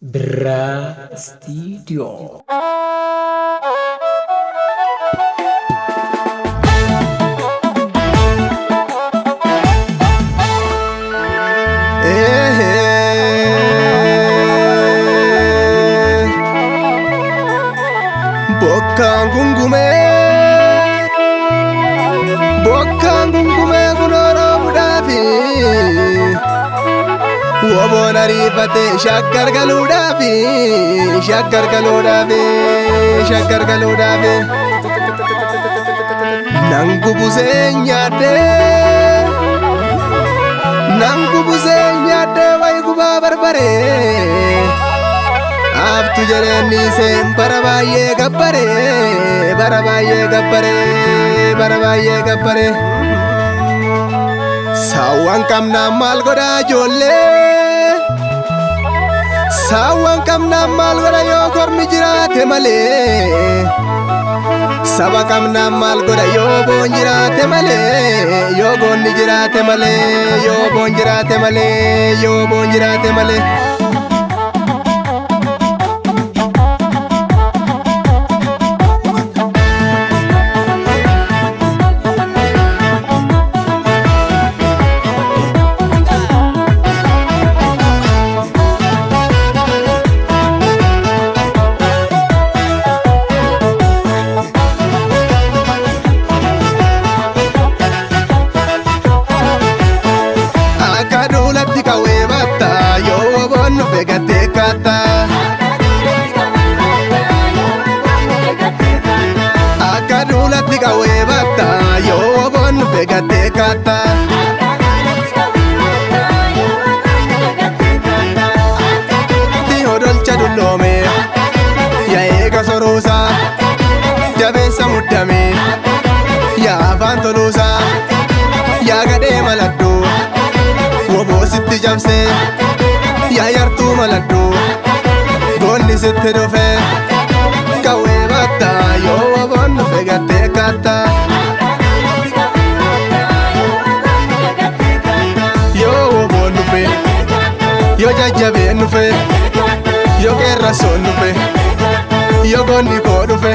Bra Studio. Bokkaan gungumee kunooroo budhaafi woboon ariifatee shakkar galuudhaafi nan gubusee nyaadhee wayi gubaa barbaree aftu jedheenni seen bara baay'ee gabbare saawwan qabnaan maal godhaa ijoollee saawwan qabnaan maal godha yoo kormi jiraate malee saba qabnaan maal godha yoo boon jiraate malee yoo boonni jiraate malee akka duulatti qawwee batta yoo boon beekattee kaatta hodolcha dulloome yaa eega soruusa jabeessa muddame yaa afaan toluusa yaa gadhee maladdu woboositti cabse yaa yartuu maladdu goonni sitti dhufe qawwee batta yoo woboon dhufe gattee kaatta yoo woboon dhufe yoo jajjabeen dhufe yoo qeerransoon dhufe yoo goonni koo dhufe